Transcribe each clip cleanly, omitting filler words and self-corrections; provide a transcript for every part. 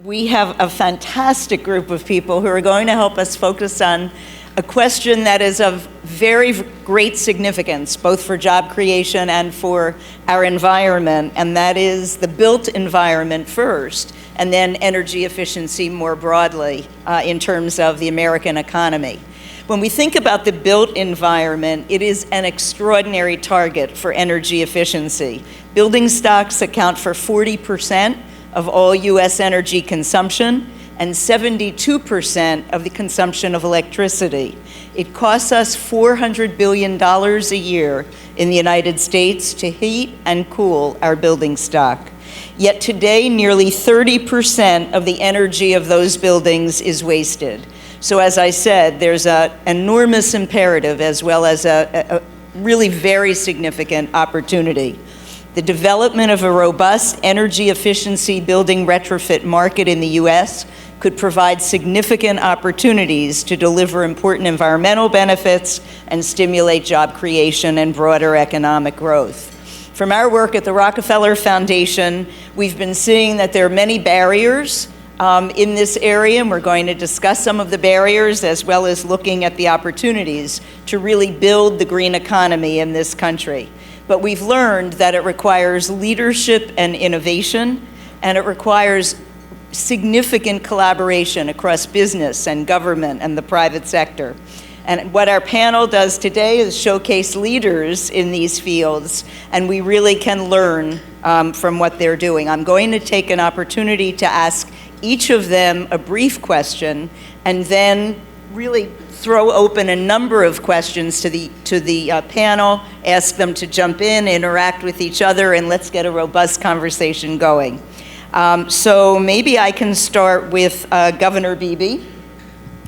We have a fantastic group of people who are going to help us focus on a question that is of very great significance, both for job creation and for our environment, and that is the built environment first, and then energy efficiency more broadly in terms of the American economy. When we think about the built environment, it is an extraordinary target for energy efficiency. Building stocks account for 40% of all US energy consumption and 72% of the consumption of electricity. It costs us $400 billion a year in the United States to heat and cool our building stock. Yet today, nearly 30% of the energy of those buildings is wasted. So as I said, there's an enormous imperative as well as a really very significant opportunity. The development of a robust energy efficiency building retrofit market in the US could provide significant opportunities to deliver important environmental benefits and stimulate job creation and broader economic growth. From our work at the Rockefeller Foundation, we've been seeing that there are many barriers in this area, and we're going to discuss some of the barriers as well as looking at the opportunities to really build the green economy in this country. But we've learned that it requires leadership and innovation, and it requires significant collaboration across business and government and the private sector. And what our panel does today is showcase leaders in these fields, and we really can learn from what they're doing. I'm going to take an opportunity to ask each of them a brief question, and then really throw open a number of questions to the panel, ask them to jump in, interact with each other, and let's get a robust conversation going. So maybe I can start with Governor Beebe,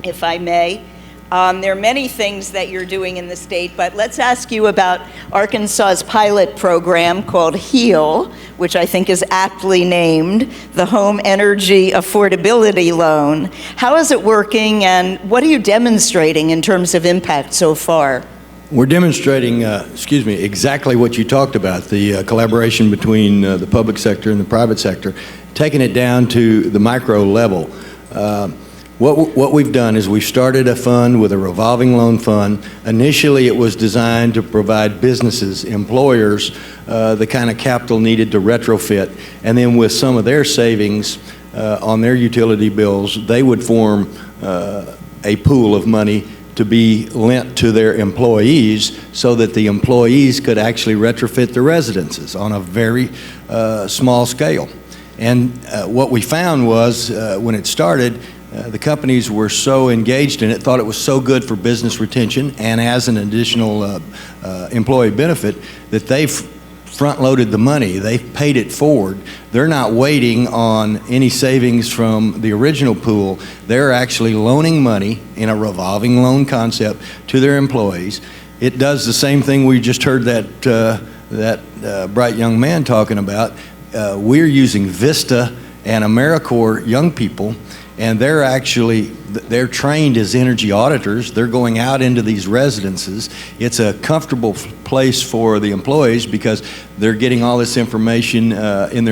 if I may. There are many things that you're doing in the state, but let's ask you about Arkansas's pilot program called HEAL, which I think is aptly named the Home Energy Affordability Loan. How is it working, and what are you demonstrating in terms of impact so far? We're demonstrating, exactly what you talked about, the collaboration between the public sector and the private sector, taking it down to the micro level. What we've done is we've started a fund with a revolving loan fund. Initially, it was designed to provide businesses, employers, the kind of capital needed to retrofit, and then with some of their savings on their utility bills, they would form a pool of money to be lent to their employees so that the employees could actually retrofit the residences on a very small scale. And what we found was when it started, the companies were so engaged in it, thought it was so good for business retention and as an additional employee benefit that they've front-loaded the money. They've paid it forward. They're not waiting on any savings from the original pool. They're actually loaning money in a revolving loan concept to their employees. It does the same thing we just heard that bright young man talking about. We're using Vista and AmeriCorps young people, and they're trained as energy auditors. They're going out into these residences. It's a comfortable place for the employees because they're getting all this information from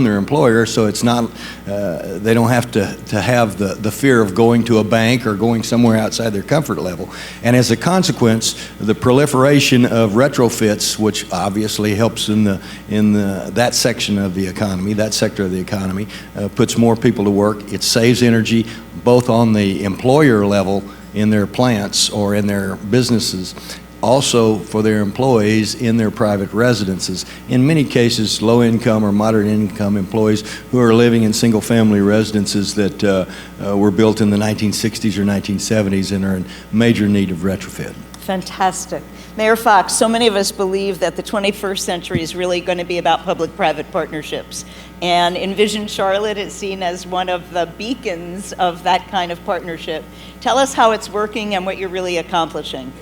their employer, so it's not, they don't have to have the fear of going to a bank or going somewhere outside their comfort level. And as a consequence, the proliferation of retrofits, which obviously helps in that section of the economy, that sector of the economy, puts more people to work. It saves energy both on the employer level in their plants or in their businesses, also for their employees in their private residences. In many cases, low-income or moderate-income employees who are living in single-family residences that were built in the 1960s or 1970s and are in major need of retrofit. Fantastic. Mayor Foxx, so many of us believe that the 21st century is really going to be about public-private partnerships. And Envision Charlotte is seen as one of the beacons of that kind of partnership. Tell us how it's working and what you're really accomplishing.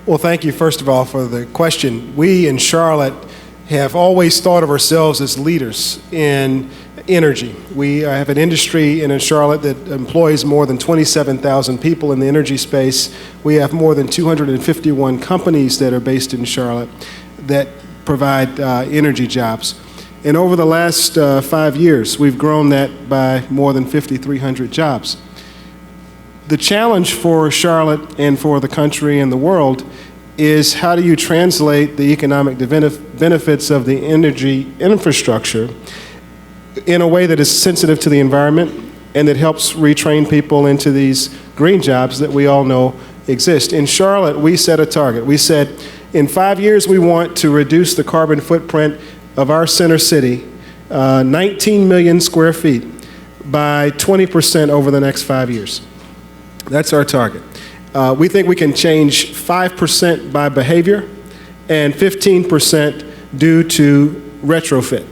Well, thank you, first of all, for the question. We in Charlotte have always thought of ourselves as leaders in energy. We have an industry in Charlotte that employs more than 27,000 people in the energy space. We have more than 251 companies that are based in Charlotte that provide energy jobs. And over the last 5 years, we've grown that by more than 5,300 jobs. The challenge for Charlotte and for the country and the world is how do you translate the economic benefits of the energy infrastructure in a way that is sensitive to the environment and that helps retrain people into these green jobs that we all know exist. In Charlotte, we set a target. We said in 5 years we want to reduce the carbon footprint of our center city, 19 million square feet, by 20% over the next 5 years. That's our target. We think we can change 5% by behavior and 15% due to retrofit.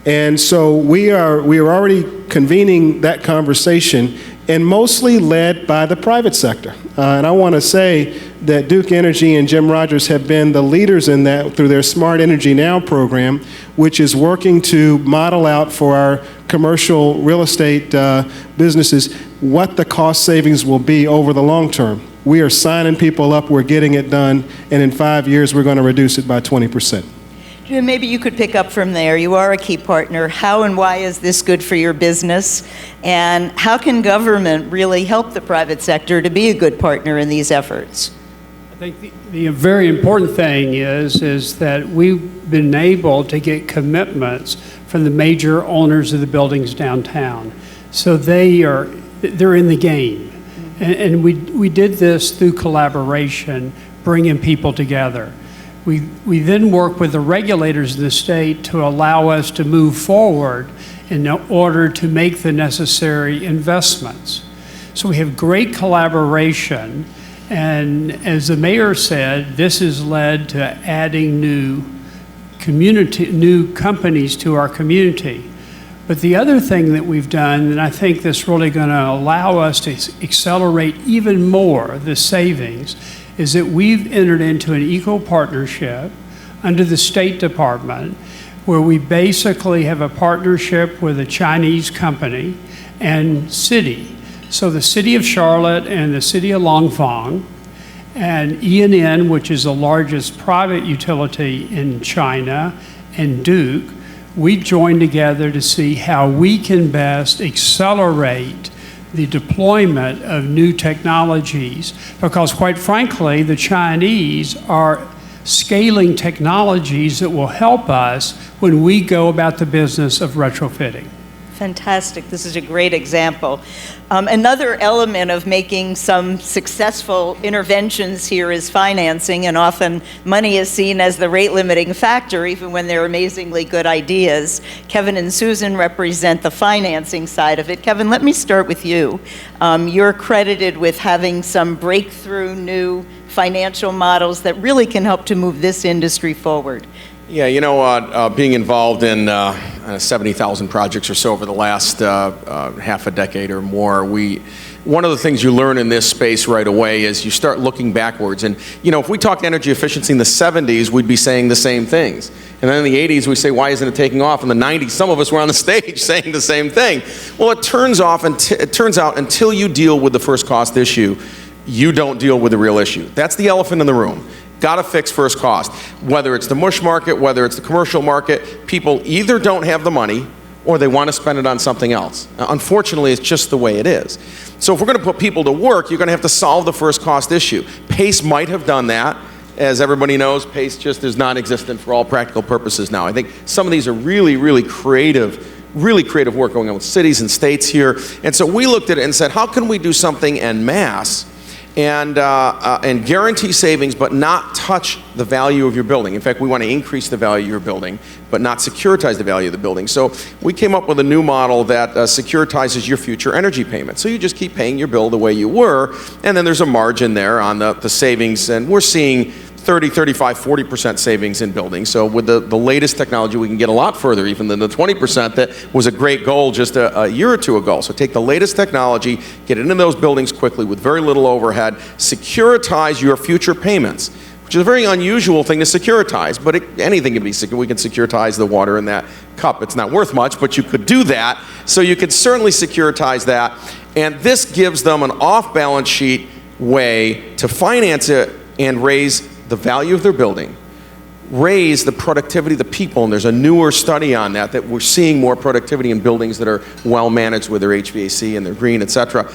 And so we are already convening that conversation, and mostly led by the private sector. And I want to say that Duke Energy and Jim Rogers have been the leaders in that through their Smart Energy Now program, which is working to model out for our commercial real estate businesses what the cost savings will be over the long term. We are signing people up, we're getting it done, and in 5 years we're going to reduce it by 20%. Jim, maybe you could pick up from there. You are a key partner. How and why is this good for your business? And how can government really help the private sector to be a good partner in these efforts? I think the very important thing is that we've been able to get commitments from the major owners of the buildings downtown. So they're in the game. And we did this through collaboration, bringing people together. We then work with the regulators in the state to allow us to move forward in order to make the necessary investments. So we have great collaboration, and as the mayor said, this has led to adding new companies to our community. But the other thing that we've done, and I think this is really going to allow us to accelerate even more the savings, is that we've entered into an eco-partnership under the State Department where we basically have a partnership with a Chinese company and city. So the city of Charlotte and the city of Langfang and ENN, which is the largest private utility in China, and Duke, we joined together to see how we can best accelerate the deployment of new technologies, because quite frankly, the Chinese are scaling technologies that will help us when we go about the business of retrofitting. Fantastic. This is a great example. Another element of making some successful interventions here is financing, and often money is seen as the rate-limiting factor, even when they're amazingly good ideas. Kevin and Susan represent the financing side of it. Kevin, let me start with you. You're credited with having some breakthrough new financial models that really can help to move this industry forward. Yeah, you know, being involved in 70,000 projects or so over the last half a decade or more, one of the things you learn in this space right away is you start looking backwards. And, you know, if we talked energy efficiency in the 70s, we'd be saying the same things. And then in the 80s, we say, why isn't it taking off? In the 90s, some of us were on the stage saying the same thing. Well, it turns out until you deal with the first cost issue, you don't deal with the real issue. That's the elephant in the room. Got to fix first cost. Whether it's the mush market, whether it's the commercial market, people either don't have the money or they want to spend it on something else. Unfortunately, it's just the way it is. So if we're going to put people to work, you're going to have to solve the first cost issue. PACE might have done that. As everybody knows, PACE just is non-existent for all practical purposes now. I think some of these are really creative work going on with cities and states here. And so we looked at it and said, how can we do something en masse and guarantee savings but not touch the value of your building? In fact, we want to increase the value of your building but not securitize the value of the building. So we came up with a new model that securitizes your future energy payments. So you just keep paying your bill the way you were, and then there's a margin there on the savings, and we're seeing 30, 35, 40% savings in buildings. So with the latest technology, we can get a lot further even than the 20% that was a great goal just a year or two ago. So take the latest technology, get it into those buildings quickly with very little overhead, securitize your future payments, which is a very unusual thing to securitize, but anything can be secured. We can securitize the water in that cup. It's not worth much, but you could do that. So you could certainly securitize that. And this gives them an off-balance sheet way to finance it and raise the value of their building raise the productivity of the people, and there's a newer study on that, that we're seeing more productivity in buildings that are well managed with their HVAC and their green, et cetera,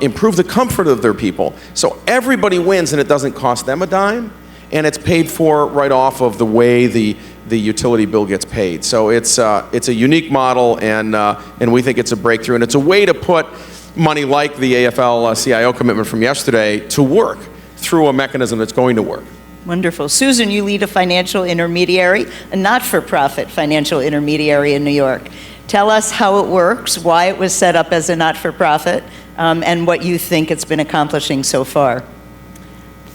improve the comfort of their people. So everybody wins, and it doesn't cost them a dime, and it's paid for right off of the way the utility bill gets paid. So it's a unique model, and we think it's a breakthrough, and it's a way to put money like the AFL-CIO commitment from yesterday to work through a mechanism that's going to work. Wonderful. Susan, you lead a financial intermediary, a not-for-profit financial intermediary in New York. Tell us how it works, why it was set up as a not-for-profit, and what you think it's been accomplishing so far.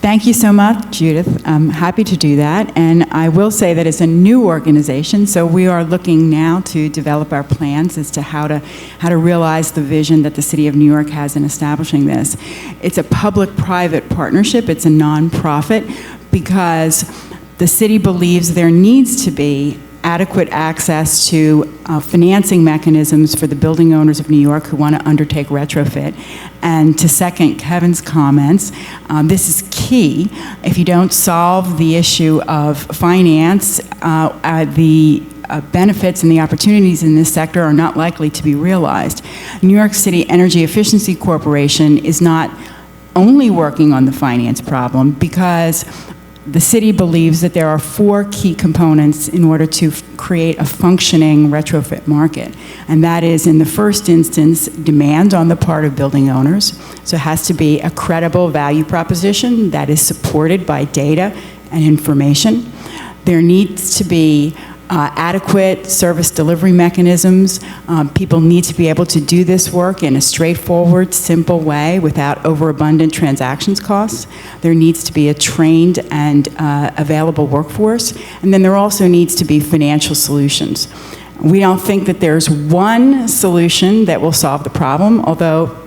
Thank you so much, Judith. I'm happy to do that. And I will say that it's a new organization, so we are looking now to develop our plans as to how to realize the vision that the City of New York has in establishing this. It's a public-private partnership. It's a nonprofit because the city believes there needs to be adequate access to financing mechanisms for the building owners of New York who want to undertake retrofit. And to second Kevin's comments, this is key. If you don't solve the issue of finance, the benefits and the opportunities in this sector are not likely to be realized. New York City Energy Efficiency Corporation is not only working on the finance problem because the city believes that there are 4 key components in order to create a functioning retrofit market. And that is, in the first instance, demand on the part of building owners. So it has to be a credible value proposition that is supported by data and information. There needs to be adequate service delivery mechanisms. People need to be able to do this work in a straightforward, simple way without overabundant transactions costs. There needs to be a trained and available workforce. And then there also needs to be financial solutions. We don't think that there's one solution that will solve the problem, although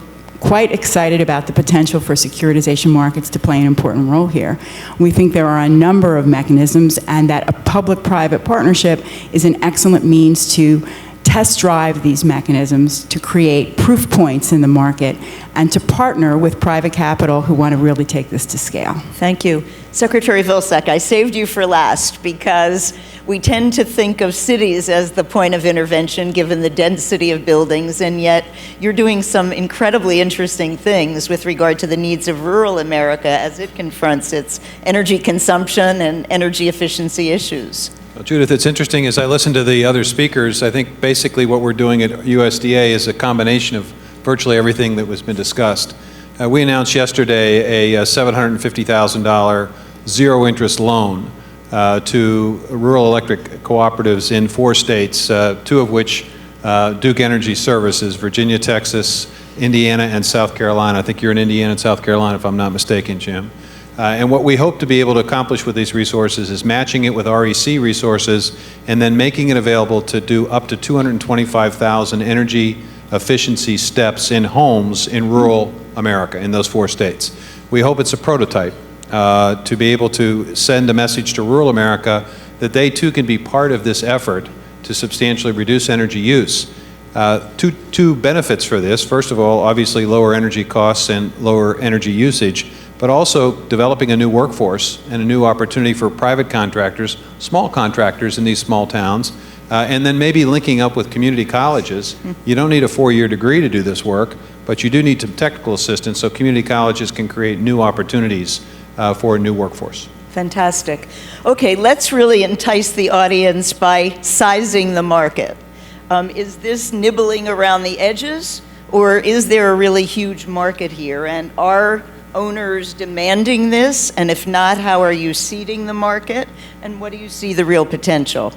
quite excited about the potential for securitization markets to play an important role here. We think there are a number of mechanisms, and that a public-private partnership is an excellent means to test drive these mechanisms, to create proof points in the market, and to partner with private capital who want to really take this to scale. Thank you. Secretary Vilsack, I saved you for last because we tend to think of cities as the point of intervention given the density of buildings, and yet you're doing some incredibly interesting things with regard to the needs of rural America as it confronts its energy consumption and energy efficiency issues. Well, Judith, it's interesting, as I listen to the other speakers, I think basically what we're doing at USDA is a combination of virtually everything that was been discussed. We announced yesterday a $750,000 zero-interest loan to rural electric cooperatives in 4 states, 2 of which Duke Energy Services, Virginia, Texas, Indiana, and South Carolina. I think you're in Indiana and South Carolina, if I'm not mistaken, Jim. And what we hope to be able to accomplish with these resources is matching it with REC resources and then making it available to do up to 225,000 energy efficiency steps in homes in rural America in those 4 states. We hope it's a prototype to be able to send a message to rural America that they too can be part of this effort to substantially reduce energy use. Two benefits for this. First of all, obviously lower energy costs and lower energy usage, but also developing a new workforce and a new opportunity for private contractors, small contractors in these small towns, and then maybe linking up with community colleges. You don't need a 4-year degree to do this work, but you do need some technical assistance so community colleges can create new opportunities for a new workforce. Fantastic. Okay, let's really entice the audience by sizing the market. Is this nibbling around the edges, or is there a really huge market here? And are owners demanding this? And if not, how are you seeding the market? And what do you see the real potential?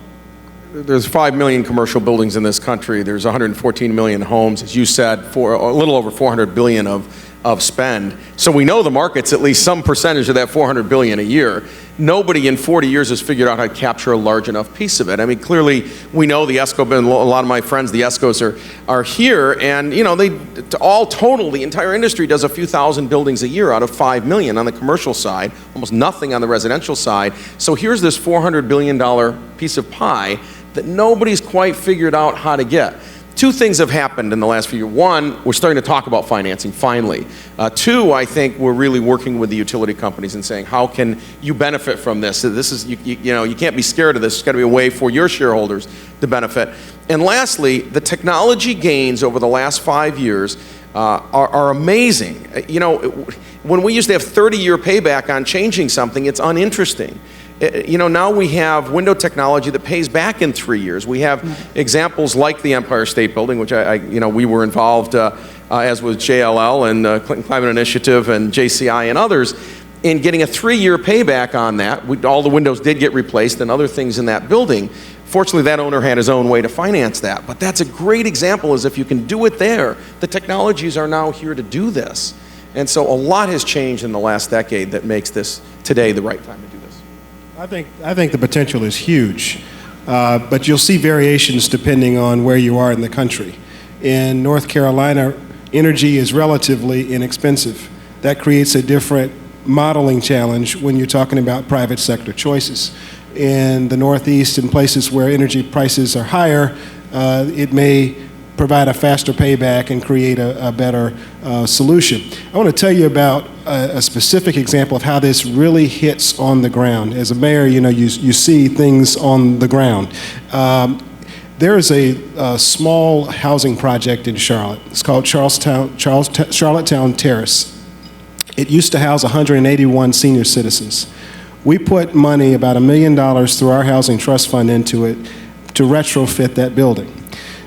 There's 5 million commercial buildings in this country. There's 114 million homes, as you said, for a little over 400 billion of spend. So we know the market's at least some percentage of that 400 billion a year. Nobody in 40 years has figured out how to capture a large enough piece of it. I mean, clearly we know the ESCO, a lot of my friends, the ESCOs are here, and you know, they all total, the entire industry does a few thousand buildings a year out of 5 million on the commercial side, almost nothing on the residential side. So here's this $400 billion piece of pie that nobody's quite figured out how to get. Two things have happened in the last few years. One, we're starting to talk about financing, finally. Two, I think we're really working with the utility companies and saying, how can you benefit from this? So this is, you know, you can't be scared of this. There's got to be a way for your shareholders to benefit. And lastly, the technology gains over the last 5 years are amazing. You know, when we used to have 30-year payback on changing something, it's uninteresting. You know, now we have window technology that pays back in 3 years. We have examples like the Empire State Building, which you know, we were involved, as was JLL and Clinton Climate Initiative and JCI and others, in getting a 3-year payback on that. All the windows did get replaced and other things in that building. Fortunately, that owner had his own way to finance that. But that's a great example, is if you can do it there, the technologies are now here to do this. And so a lot has changed in the last decade that makes this today the right time to do this. I think the potential is huge, but you'll see variations depending on where you are in the country. In North Carolina, energy is relatively inexpensive. That creates a different modeling challenge when you're talking about private sector choices. In the Northeast, in places where energy prices are higher, it may provide a faster payback and create a better solution. I want to tell you about a specific example of how this really hits on the ground. As a mayor, you know, you see things on the ground. There is a small housing project in Charlotte. It's called Charlottetown Terrace. It used to house 181 senior citizens. We put money, about $1 million, through our housing trust fund into it to retrofit that building.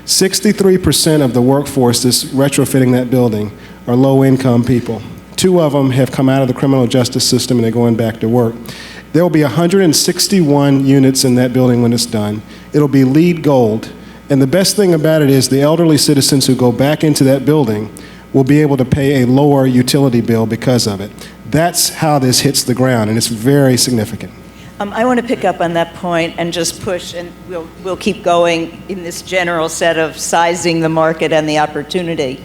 63% of the workforce that's retrofitting that building are low-income people. 2 of them have come out of the criminal justice system and they're going back to work. There will be 161 units in that building when it's done. It'll be LEED Gold. And the best thing about it is the elderly citizens who go back into that building will be able to pay a lower utility bill because of it. That's how this hits the ground, and it's very significant. I want to pick up on that point and just push, and we'll keep going in this general set of sizing the market and the opportunity.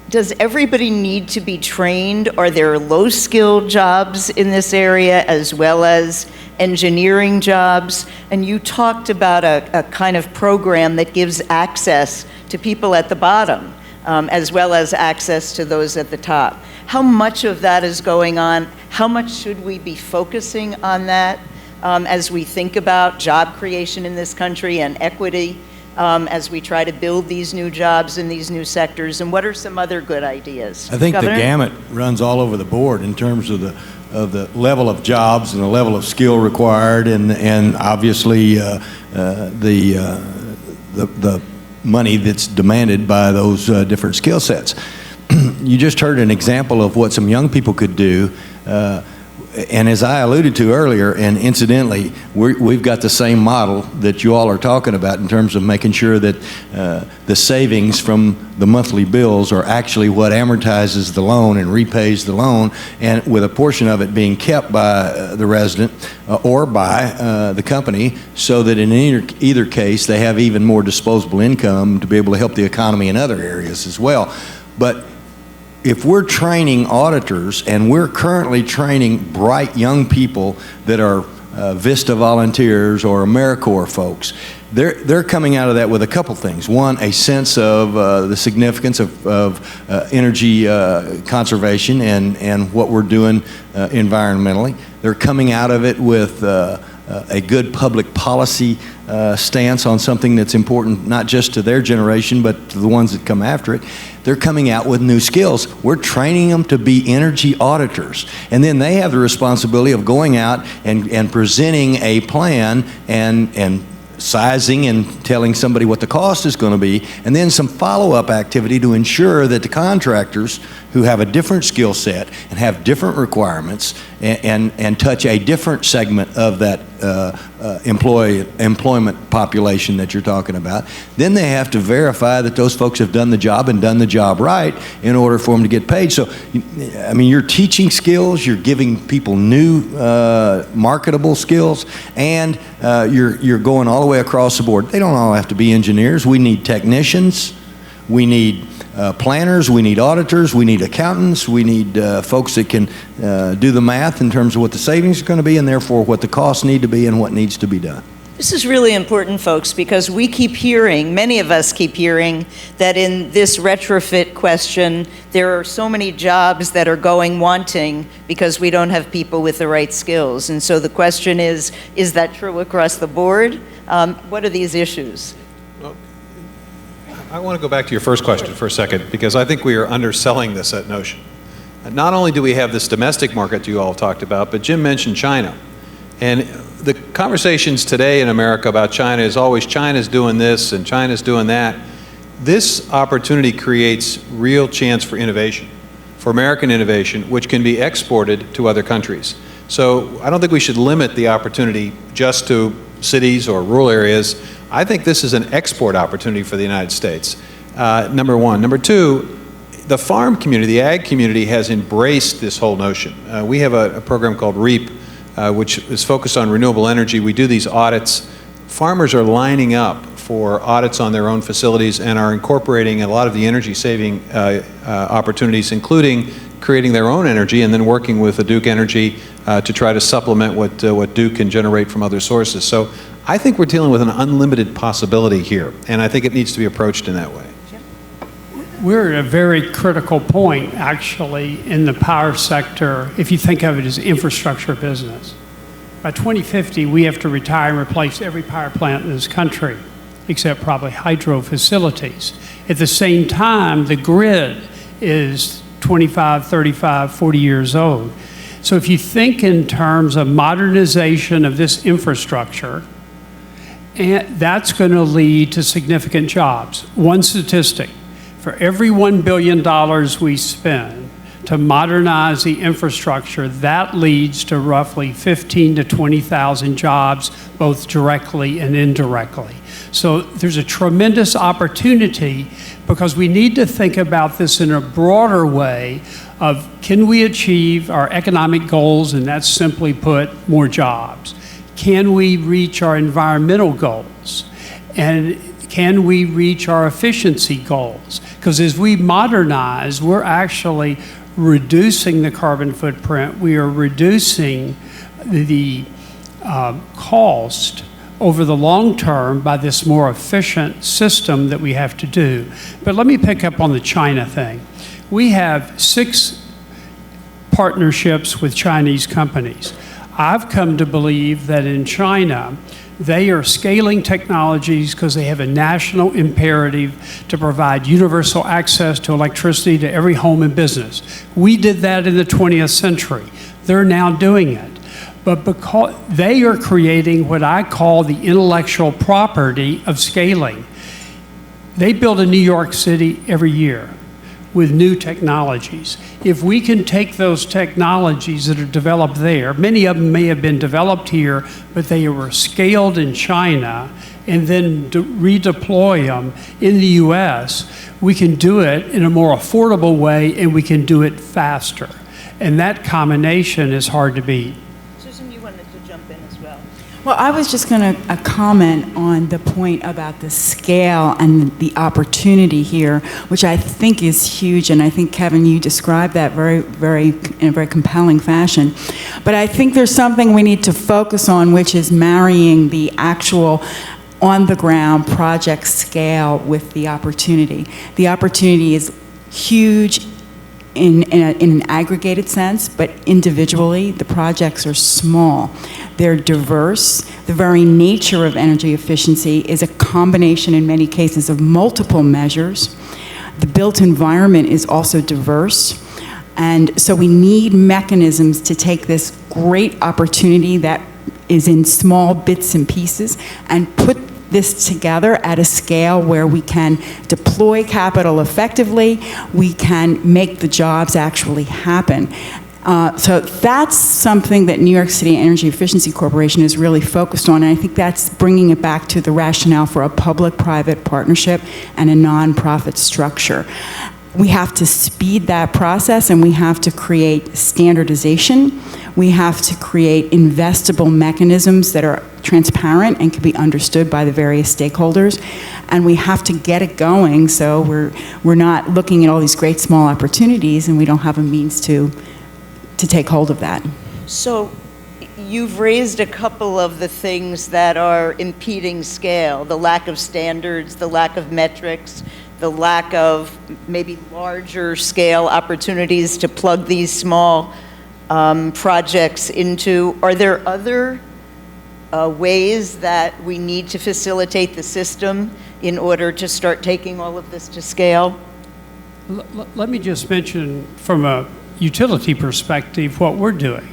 Does everybody need to be trained? Are there low-skilled jobs in this area as well as engineering jobs? And you talked about a kind of program that gives access to people at the bottom, as well as access to those at the top. How much of that is going on? How much should we be focusing on that as we think about job creation in this country and equity as we try to build these new jobs in these new sectors? And what are some other good ideas? I think Governor? the gamut runs all over the board in terms of the level of jobs and the level of skill required, and obviously the money that's demanded by those different skill sets. You just heard an example of what some young people could do, and as I alluded to earlier, and incidentally, we've got the same model that you all are talking about in terms of making sure that the savings from the monthly bills are actually what amortizes the loan and repays the loan, and with a portion of it being kept by the resident or by the company, so that in either case they have even more disposable income to be able to help the economy in other areas as well. But if we're training auditors, and we're currently training bright young people that are VISTA volunteers or AmeriCorps folks, they're coming out of that with a couple things. One, a sense of the significance of energy conservation and what we're doing environmentally. They're coming out of it with a good public policy stance on something that's important not just to their generation but to the ones that come after it. They're coming out with new skills. We're training them to be energy auditors, and then they have the responsibility of going out and presenting a plan and sizing and telling somebody what the cost is going to be, and then some follow-up activity to ensure that the contractors who have a different skill set and have different requirements and touch a different segment of that employment population that you're talking about, then they have to verify that those folks have done the job and done the job right in order for them to get paid. So, I mean, you're teaching skills, you're giving people new marketable skills, and you're going all the way across the board. They don't all have to be engineers. We need technicians, we need planners, we need auditors, we need accountants, we need folks that can do the math in terms of what the savings are going to be and therefore what the costs need to be and what needs to be done. This is really important, folks, because we keep hearing, many of us keep hearing, that in this retrofit question, there are so many jobs that are going wanting because we don't have people with the right skills. And so the question is that true across the board? What are these issues? Well, I want to go back to your first question for a second, because I think we are underselling this notion. Not only do we have this domestic market you all talked about, but Jim mentioned China. And the conversations today in America about China is always China's doing this and China's doing that. This opportunity creates real chance for innovation, for American innovation, which can be exported to other countries. So I don't think we should limit the opportunity just to cities or rural areas. I think this is an export opportunity for the United States, number one. Number two, the farm community, the ag community has embraced this whole notion. We have a program called REAP, which is focused on renewable energy. We do these audits. Farmers are lining up for audits on their own facilities and are incorporating a lot of the energy saving opportunities, including creating their own energy and then working with the Duke Energy to try to supplement what Duke can generate from other sources. So I think we're dealing with an unlimited possibility here, and I think it needs to be approached in that way. We're at a very critical point, actually, in the power sector, if you think of it as infrastructure business. By 2050, we have to retire and replace every power plant in this country, except probably hydro facilities. At the same time, the grid is 25, 35, 40 years old. So if you think in terms of modernization of this infrastructure, and that's going to lead to significant jobs. One statistic. For every $1 billion we spend to modernize the infrastructure, that leads to roughly 15,000 to 20,000 jobs, both directly and indirectly. So there's a tremendous opportunity, because we need to think about this in a broader way of, can we achieve our economic goals, and that's simply put, more jobs? Can we reach our environmental goals? And can we reach our efficiency goals? Because as we modernize, we're actually reducing the carbon footprint. We are reducing the cost over the long term by this more efficient system that we have to do. But let me pick up on the China thing. We have 6 partnerships with Chinese companies. I've come to believe that in China, they are scaling technologies because they have a national imperative to provide universal access to electricity to every home and business. We did that in the 20th century. They're now doing it. But because they are creating what I call the intellectual property of scaling. They build a New York City every year with new technologies. If we can take those technologies that are developed there, many of them may have been developed here, but they were scaled in China, and then redeploy them in the US, we can do it in a more affordable way, and we can do it faster. And that combination is hard to beat. Susan, you wanted to jump in as well. Well, I was just going to comment on the point about the scale and the opportunity here, which I think is huge, and I think, Kevin, you described that in a very compelling fashion. But I think there's something we need to focus on, which is marrying the actual on-the-ground project scale with the opportunity. The opportunity is huge in an aggregated sense, but individually, the projects are small. They're diverse. The very nature of energy efficiency is a combination, in many cases, of multiple measures. The built environment is also diverse. And so we need mechanisms to take this great opportunity that is in small bits and pieces and put this together at a scale where we can deploy capital effectively, we can make the jobs actually happen. So that's something that New York City Energy Efficiency Corporation is really focused on, and I think that's bringing it back to the rationale for a public-private partnership and a nonprofit structure. We have to speed that process, and we have to create standardization. We have to create investable mechanisms that are transparent and can be understood by the various stakeholders. And we have to get it going, so we're not looking at all these great small opportunities and we don't have a means to take hold of that. So you've raised a couple of the things that are impeding scale, the lack of standards, the lack of metrics, the lack of maybe larger scale opportunities to plug these small projects into. Are there other ways that we need to facilitate the system in order to start taking all of this to scale? Let me just mention from a utility perspective what we're doing.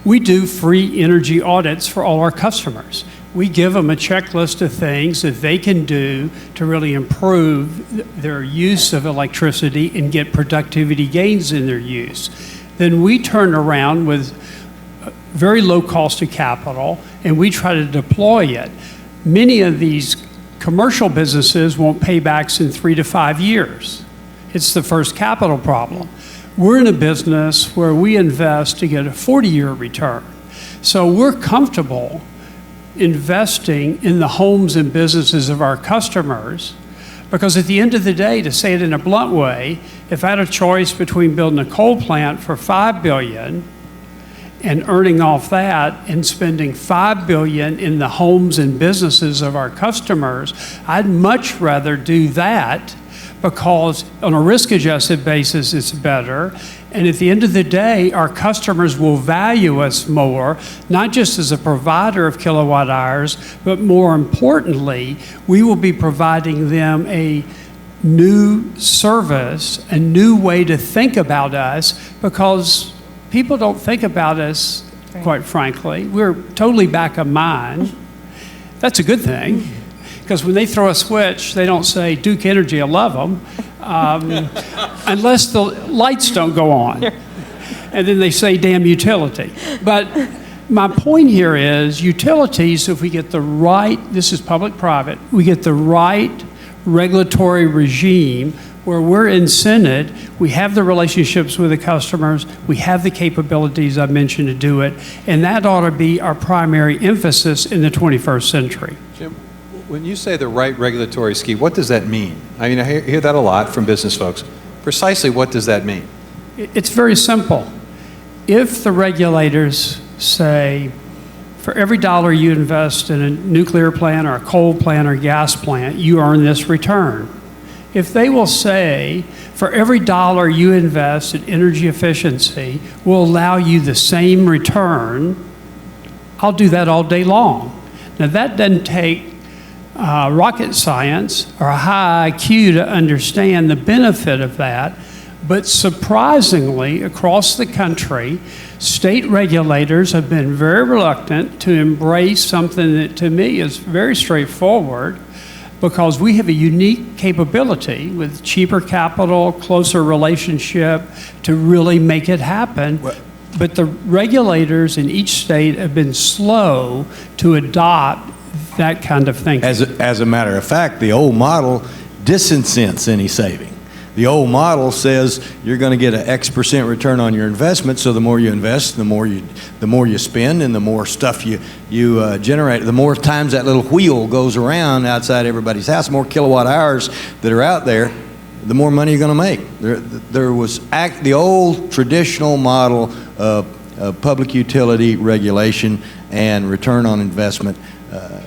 We do free energy audits for all our customers. We give them a checklist of things that they can do to really improve their use of electricity and get productivity gains in their use. Then we turn around with very low cost of capital and we try to deploy it. Many of these commercial businesses won't pay backs in 3 to 5 years. It's the first capital problem. We're in a business where we invest to get a 40-year return. So we're comfortable investing in the homes and businesses of our customers because at the end of the day, to say it in a blunt way, if I had a choice between building a coal plant for $5 billion and earning off that and spending $5 billion in the homes and businesses of our customers, I'd much rather do that because on a risk-adjusted basis, it's better. And at the end of the day, our customers will value us more, not just as a provider of kilowatt hours, but more importantly, we will be providing them a new service, a new way to think about us, because people don't think about us, quite frankly. We're totally back of mind. That's a good thing. Because when they throw a switch, they don't say, Duke Energy, I love them, unless the lights don't go on. And then they say, damn utility. But my point here is utilities, if we get the right, this is public-private, we get the right regulatory regime where we're incented, we have the relationships with the customers, we have the capabilities I mentioned to do it, and that ought to be our primary emphasis in the 21st century. Jim, when you say the right regulatory scheme, what does that mean? I mean, I hear that a lot from business folks. Precisely what does that mean? It's very simple. If the regulators say, for every dollar you invest in a nuclear plant or a coal plant or gas plant, you earn this return. If they will say, for every dollar you invest in energy efficiency will allow you the same return, I'll do that all day long. Now that doesn't take rocket science or a high IQ to understand the benefit of that, but surprisingly, across the country, state regulators have been very reluctant to embrace something that to me is very straightforward, because we have a unique capability with cheaper capital, closer relationship to really make it happen. But the regulators in each state have been slow to adopt that kind of thinking. As a matter of fact, the old model disincents any saving. The old model says you're going to get an X% return on your investment, so the more you invest, the more you spend, and the more stuff you generate, the more times that little wheel goes around outside everybody's house, the more kilowatt hours that are out there, the more money you're going to make. There was the old traditional model of public utility regulation and return on investment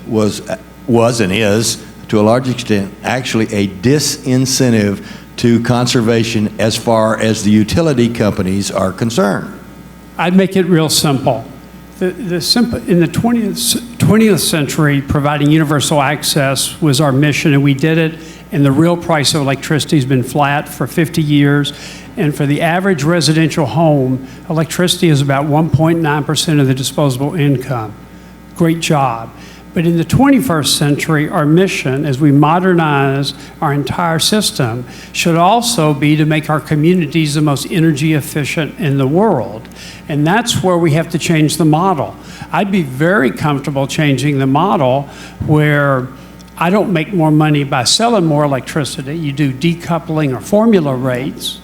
was and is, to a large extent, actually a disincentive to conservation as far as the utility companies are concerned. I'd make it real simple. In the 20th century, providing universal access was our mission, and we did it, and the real price of electricity has been flat for 50 years. And for the average residential home, electricity is about 1.9% of the disposable income. Great job. But in the 21st century, our mission, as we modernize our entire system, should also be to make our communities the most energy efficient in the world. And that's where we have to change the model. I'd be very comfortable changing the model where I don't make more money by selling more electricity. You do decoupling or formula rates.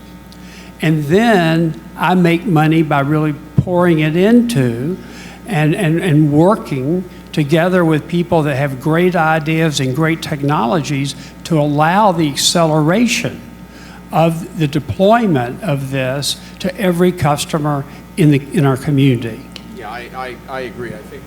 And then I make money by really pouring it into and working together with people that have great ideas and great technologies to allow the acceleration of the deployment of this to every customer in our community. Yeah, I agree. I think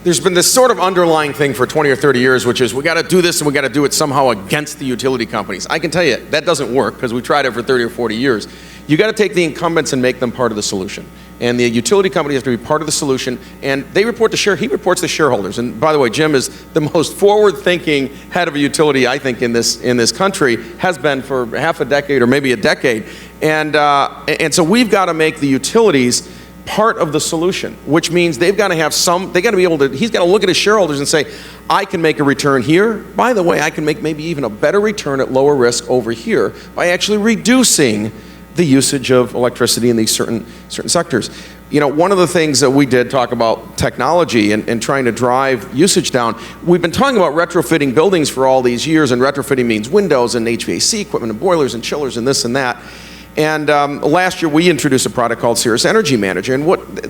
there's been this sort of underlying thing for 20 or 30 years, which is we got to do this and we got to do it somehow against the utility companies. I can tell you that doesn't work because we tried it for 30 or 40 years. You got to take the incumbents and make them part of the solution. And the utility company has to be part of the solution, and he reports to shareholders. And by the way, Jim is the most forward-thinking head of a utility, I think, in this country, has been for half a decade or maybe a decade. And so we've got to make the utilities part of the solution, which means they've got to have they got to be able to, he's got to look at his shareholders and say, I can make a return here. By the way, I can make maybe even a better return at lower risk over here by actually reducing the usage of electricity in these certain sectors. You know, one of the things that we did talk about technology and trying to drive usage down, we've been talking about retrofitting buildings for all these years, and retrofitting means windows and HVAC equipment and boilers and chillers and this and that. And last year we introduced a product called Surace Energy Manager, and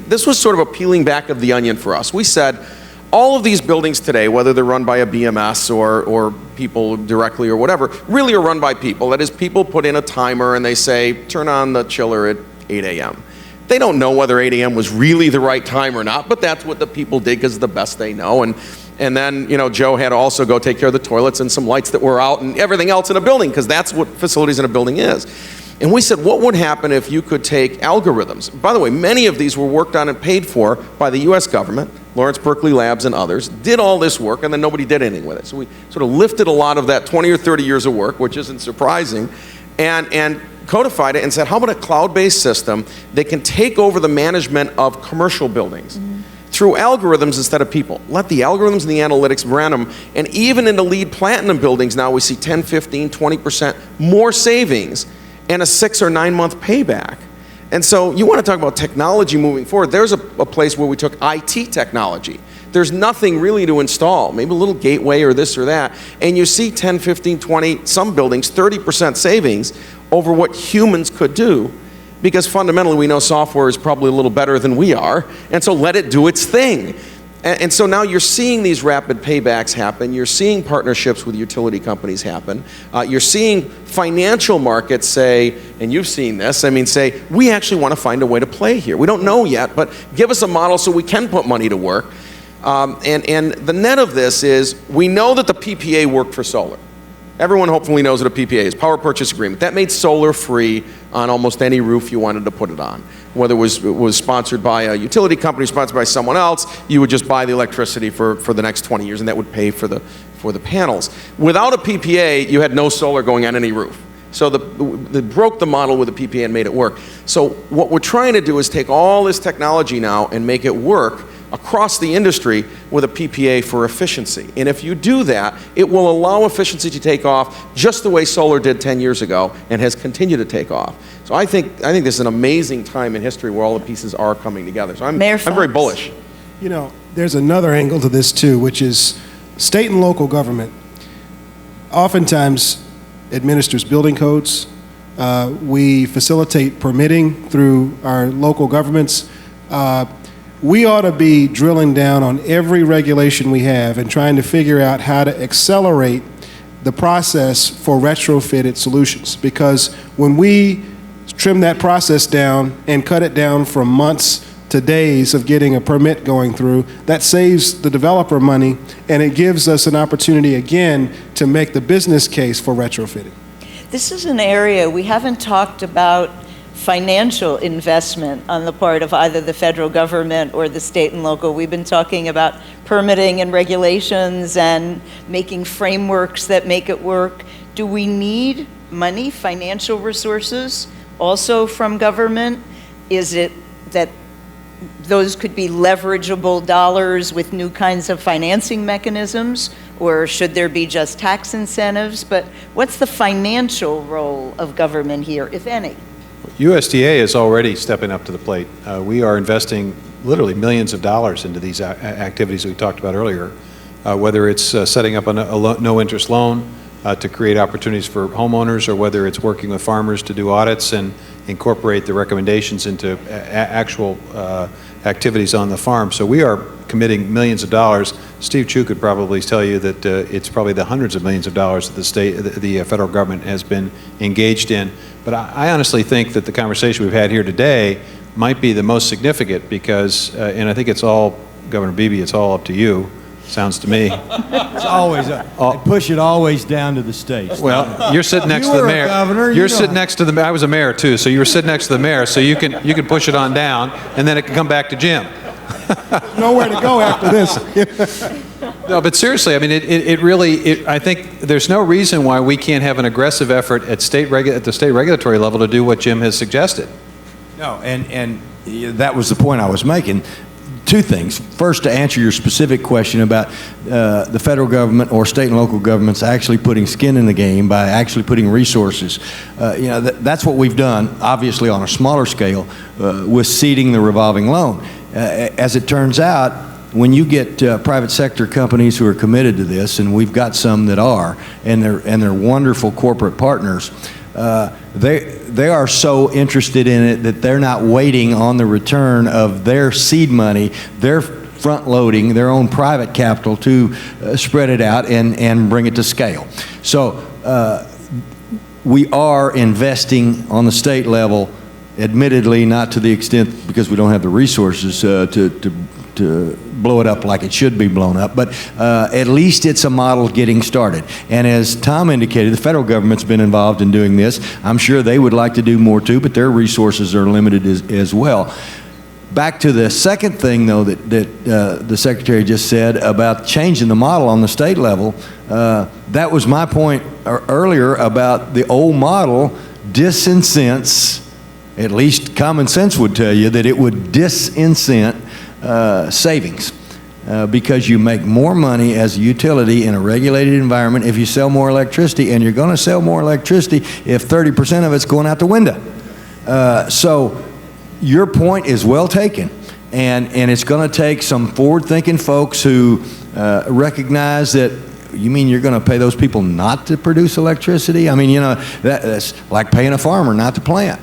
this was sort of a peeling back of the onion for us. We said, all of these buildings today, whether they're run by a BMS or people directly or whatever, really are run by people. That is, people put in a timer and they say, turn on the chiller at 8 a.m. They don't know whether 8 a.m. was really the right time or not, but that's what the people did because it's the best they know. And then, you know, Joe had to also go take care of the toilets and some lights that were out and everything else in a building, because that's what facilities in a building is. And we said, what would happen if you could take algorithms? By the way, many of these were worked on and paid for by the US government, Lawrence Berkeley Labs and others, did all this work, and then nobody did anything with it. So we sort of lifted a lot of that 20 or 30 years of work, which isn't surprising, and codified it and said, how about a cloud-based system that can take over the management of commercial buildings through algorithms instead of people? Let the algorithms and the analytics run them, and even in the LEED Platinum buildings now we see 10, 15, 20% more savings and a 6 or 9 month payback. And so you want to talk about technology moving forward. There's a place where we took IT technology. There's nothing really to install, maybe a little gateway or this or that, and you see 10, 15, 20, some buildings, 30% savings over what humans could do, because fundamentally we know software is probably a little better than we are, and so let it do its thing. And so now you're seeing these rapid paybacks happen. You're seeing partnerships with utility companies happen. You're seeing financial markets say, and you've seen this, say, we actually want to find a way to play here. We don't know yet, but give us a model so we can put money to work. And the net of this is, we know that the PPA worked for solar. Everyone hopefully knows what a PPA is, power purchase agreement. That made solar free on almost any roof you wanted to put it on. Whether it was sponsored by a utility company, sponsored by someone else, you would just buy the electricity for the next 20 years, and that would pay for the panels. Without a PPA, you had no solar going on any roof. So they broke the model with a PPA and made it work. So what we're trying to do is take all this technology now and make it work across the industry with a PPA for efficiency. And if you do that, it will allow efficiency to take off just the way solar did 10 years ago and has continued to take off. So I think this is an amazing time in history where all the pieces are coming together. So I'm very bullish. You know, there's another angle to this too, which is state and local government oftentimes administers building codes. We facilitate permitting through our local governments. We ought to be drilling down on every regulation we have and trying to figure out how to accelerate the process for retrofitted solutions. Because when we trim that process down and cut it down from months to days of getting a permit going through, that saves the developer money, and it gives us an opportunity again to make the business case for retrofitting. This is an area we haven't talked about financial investment on the part of either the federal government or the state and local. We've been talking about permitting and regulations and making frameworks that make it work. Do we need money, financial resources, also from government? Is it that those could be leverageable dollars with new kinds of financing mechanisms, or should there be just tax incentives? But what's the financial role of government here, if any? USDA is already stepping up to the plate. We are investing literally millions of dollars into these activities that we talked about earlier, whether it's setting up a no-interest loan to create opportunities for homeowners, or whether it's working with farmers to do audits and incorporate the recommendations into actual activities on the farm. So we are committing millions of dollars. Steve Chu could probably tell you that it's probably the hundreds of millions of dollars that the federal government has been engaged in. But I honestly think that the conversation we've had here today might be the most significant because, and I think it's all, Governor Beebe, it's all up to you, sounds to me. It's always, they push it always down to the states. Well, you're sitting next to You the were a mayor. governor, you You're know. sitting next to the, I was a mayor too, so you were sitting next to the mayor, so you can push it on down, and then it can come back to Jim. Nowhere to go after this. No, but seriously, I mean, it really, I think there's no reason why we can't have an aggressive effort at the state regulatory level to do what Jim has suggested. No, and that was the point I was making. Two things. First, to answer your specific question about the federal government or state and local governments actually putting skin in the game by actually putting resources. That's what we've done, obviously on a smaller scale, with seeding the revolving loan. As it turns out, when you get private sector companies who are committed to this, and we've got some that are, and they're wonderful corporate partners, they are so interested in it that they're not waiting on the return of their seed money. They're front-loading their own private capital to spread it out and bring it to scale. So we are investing on the state level, admittedly not to the extent because we don't have the resources to blow it up like it should be blown up, but at least it's a model getting started. And as Tom indicated, the federal government's been involved in doing this. I'm sure they would like to do more too, but their resources are limited as well. Back to the second thing, though, that the Secretary just said about changing the model on the state level, that was my point earlier about the old model disincents, at least common sense would tell you that it would disincent savings because you make more money as a utility in a regulated environment if you sell more electricity, and you're going to sell more electricity if 30% of it's going out the window. So your point is well taken, and it's going to take some forward-thinking folks who recognize that. You mean you're going to pay those people not to produce electricity? I mean, that's like paying a farmer not to plant.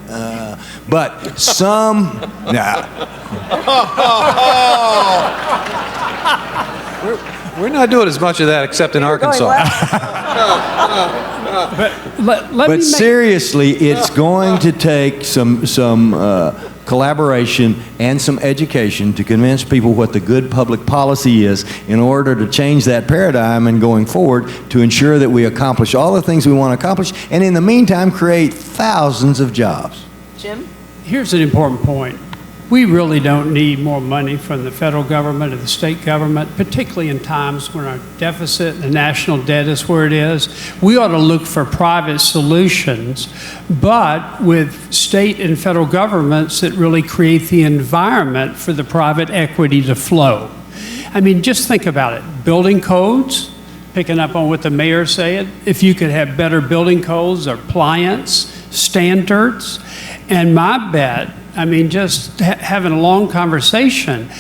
But some, We're not doing as much of that except in Arkansas. but seriously, it's going to take some collaboration and some education to convince people what the good public policy is in order to change that paradigm and going forward to ensure that we accomplish all the things we want to accomplish, and in the meantime create thousands of jobs. Jim? Here's an important point. We really don't need more money from the federal government or the state government, particularly in times when our deficit and the national debt is where it is. We ought to look for private solutions, but with state and federal governments that really create the environment for the private equity to flow. I mean, just think about it. Building codes, picking up on what the mayor said, if you could have better building codes or appliance standards, and my bet, I mean, just having a long conversation,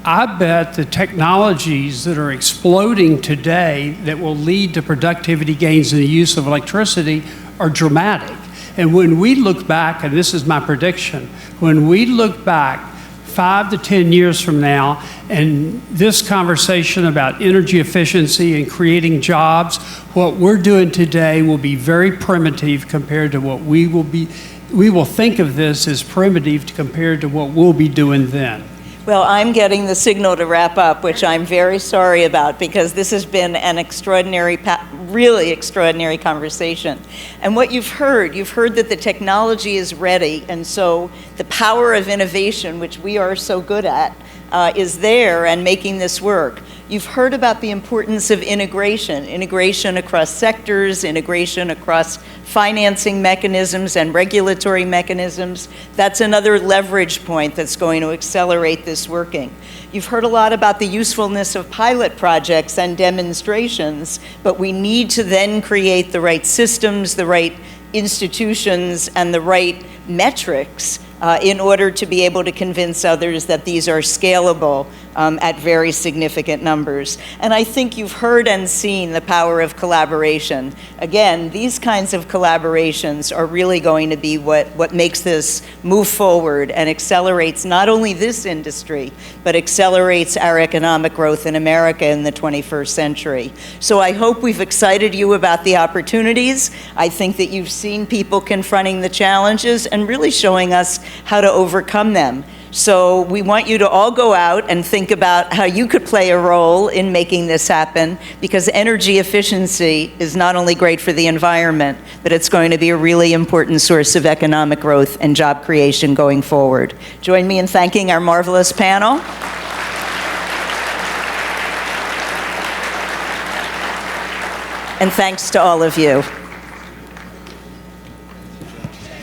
I bet the technologies that are exploding today that will lead to productivity gains in the use of electricity are dramatic. And when we look back, and this is my prediction, when we look back 5 to 10 years from now, and this conversation about energy efficiency and creating jobs, what we're doing today will be very primitive compared to what we will think of this as primitive compared to what we'll be doing then. Well, I'm getting the signal to wrap up, which I'm very sorry about because this has been an extraordinary, really extraordinary conversation. And what you've heard that the technology is ready, and so the power of innovation, which we are so good at, is there and making this work. You've heard about the importance of integration across sectors, integration across financing mechanisms and regulatory mechanisms. That's another leverage point that's going to accelerate this working. You've heard a lot about the usefulness of pilot projects and demonstrations, but we need to then create the right systems, the right institutions, and the right metrics in order to be able to convince others that these are scalable at very significant numbers. And I think you've heard and seen the power of collaboration. Again, these kinds of collaborations are really going to be what makes this move forward and accelerates not only this industry, but accelerates our economic growth in America in the 21st century. So I hope we've excited you about the opportunities. I think that you've seen people confronting the challenges and really showing us how to overcome them. So we want you to all go out and think about how you could play a role in making this happen, because energy efficiency is not only great for the environment, but it's going to be a really important source of economic growth and job creation going forward. Join me in thanking our marvelous panel. And thanks to all of you.